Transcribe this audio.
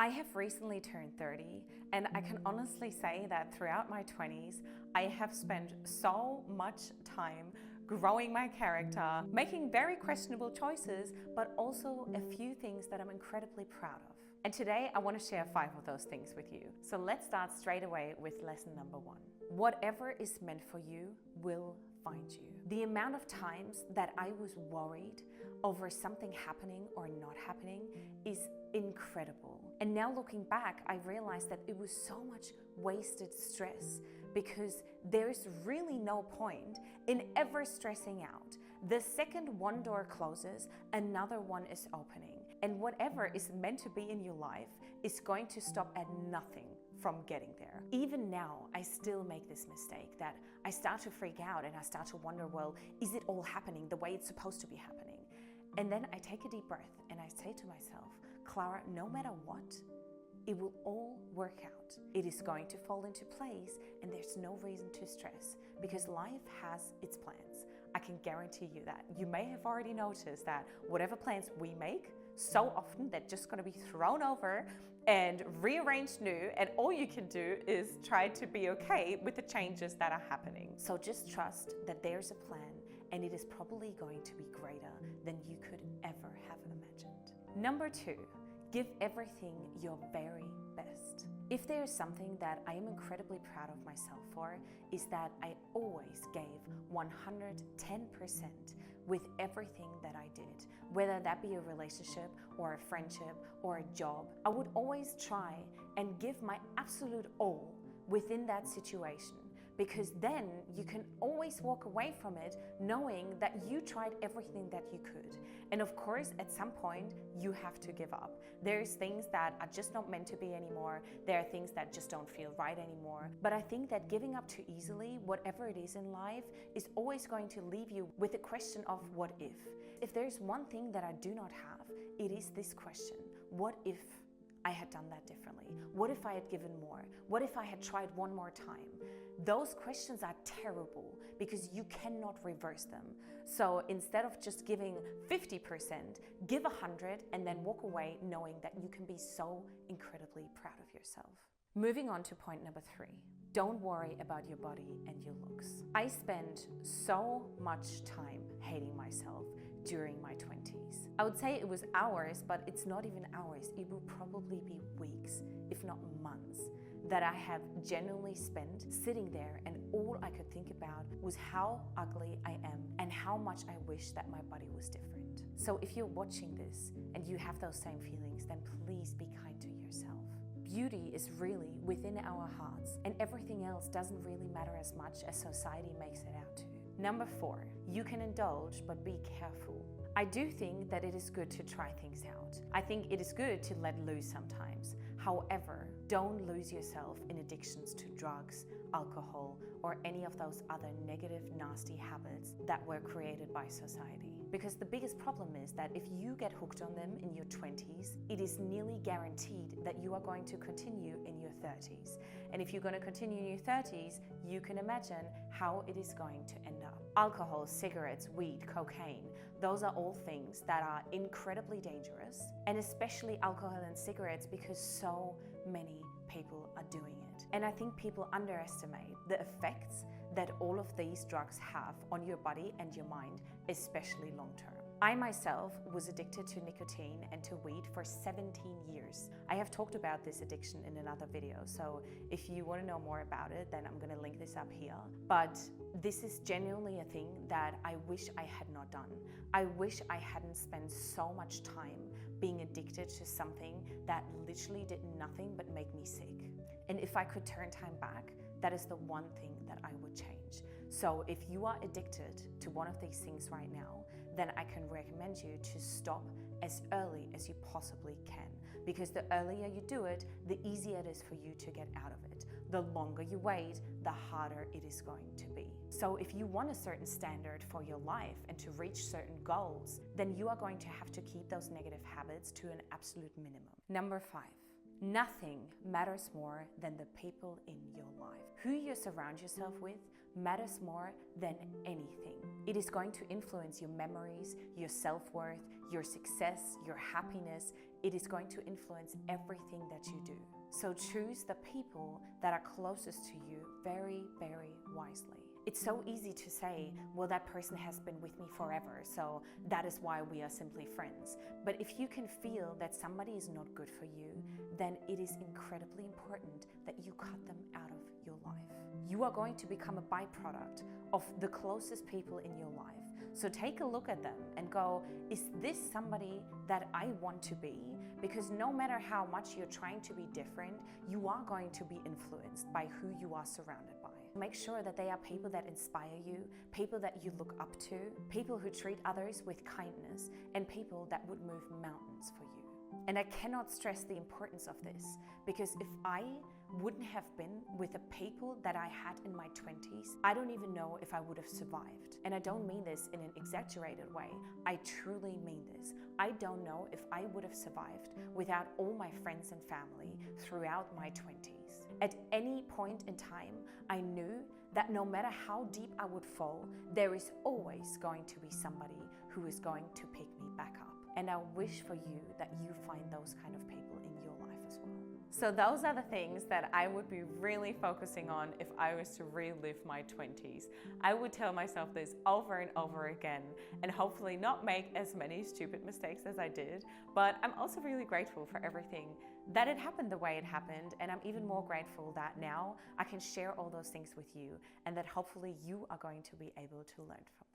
I have recently turned 30, and I can honestly say that throughout my 20s, I have spent so much time growing my character, making very questionable choices, but also a few things that I'm incredibly proud of. And today I want to share 5 of those things with you. So let's start straight away with lesson number 1. Whatever is meant for you will find you. The amount of times that I was worried over something happening or not happening is incredible. And now looking back, I realized that it was so much wasted stress because there's really no point in ever stressing out. The second one door closes, another one is opening. And whatever is meant to be in your life is going to stop at nothing from getting there. Even now, I still make this mistake that I start to freak out and I start to wonder, well, is it all happening the way it's supposed to be happening? And then I take a deep breath and I say to myself, Clara, no matter what, it will all work out. It is going to fall into place and there's no reason to stress because life has its plans. I can guarantee you that. You may have already noticed that whatever plans we make, so often they're just going to be thrown over and rearranged new, and all you can do is try to be okay with the changes that are happening. So just trust that there's a plan and it is probably going to be greater than you could ever have imagined. Number 2, give everything your very best. If there is something that I am incredibly proud of myself for, is that I always gave 110% with everything that I did. Whether that be a relationship or a friendship or a job, I would always try and give my absolute all within that situation. Because then you can always walk away from it knowing that you tried everything that you could. And of course, at some point, you have to give up. There's things that are just not meant to be anymore. There are things that just don't feel right anymore. But I think that giving up too easily, whatever it is in life, is always going to leave you with the question of what if. If there's one thing that I do not have, it is this question: what if I had done that differently? What if I had given more? What if I had tried one more time? Those questions are terrible because you cannot reverse them. So instead of just giving 50%, give 100 and then walk away knowing that you can be so incredibly proud of yourself. Moving on to point number 3. Don't worry about your body and your looks. I spent so much time hating myself during my 20s. I would say it was hours, but it's not even hours. It will probably be weeks, if not months, that I have genuinely spent sitting there and all I could think about was how ugly I am and how much I wish that my body was different. So if you're watching this and you have those same feelings, then please be kind to yourself. Beauty is really within our hearts, and everything else doesn't really matter as much as society makes it out to. Number 4, you can indulge, but be careful. I do think that it is good to try things out. I think it is good to let loose sometimes. However, don't lose yourself in addictions to drugs, alcohol, or any of those other negative, nasty habits that were created by society. Because the biggest problem is that if you get hooked on them in your 20s, it is nearly guaranteed that you are going to continue in your 30s. And if you're going to continue in your 30s, you can imagine how it is going to end up. Alcohol, cigarettes, weed, cocaine, those are all things that are incredibly dangerous, and especially alcohol and cigarettes because so many people are doing it. And I think people underestimate the effects that all of these drugs have on your body and your mind, especially long term. I myself was addicted to nicotine and to weed for 17 years. I have talked about this addiction in another video, so if you want to know more about it, then I'm going to link this up here. But this is genuinely a thing that I wish I had not done. I wish I hadn't spent so much time being addicted to something that literally did nothing but make me sick. And if I could turn time back, that is the one thing that I would change. So if you are addicted to one of these things right now, then I can recommend you to stop as early as you possibly can. Because the earlier you do it, the easier it is for you to get out of it. The longer you wait, the harder it is going to be. So if you want a certain standard for your life and to reach certain goals, then you are going to have to keep those negative habits to an absolute minimum. Number 5. Nothing matters more than the people in your life. Who you surround yourself with matters more than anything. It is going to influence your memories, your self-worth, your success, your happiness. It is going to influence everything that you do. So choose the people that are closest to you very, very wisely. It's so easy to say, well, that person has been with me forever, so that is why we are simply friends. But if you can feel that somebody is not good for you, then it is incredibly important that you cut them out of your life. You are going to become a byproduct of the closest people in your life. So take a look at them and go, is this somebody that I want to be? Because no matter how much you're trying to be different, you are going to be influenced by who you are surrounded by. Make sure that they are people that inspire you, people that you look up to, people who treat others with kindness, and people that would move mountains for you. And I cannot stress the importance of this, because if I wouldn't have been with the people that I had in my 20s, I don't even know if I would have survived. And I don't mean this in an exaggerated way. I truly mean this. I don't know if I would have survived without all my friends and family throughout my 20s. At any point in time, I knew that no matter how deep I would fall, there is always going to be somebody who is going to pick me back up. And I wish for you that you find those kind of people in your life as well. So those are the things that I would be really focusing on if I was to relive my 20s. I would tell myself this over and over again and hopefully not make as many stupid mistakes as I did. But I'm also really grateful for everything that it happened the way it happened. And I'm even more grateful that now I can share all those things with you and that hopefully you are going to be able to learn from.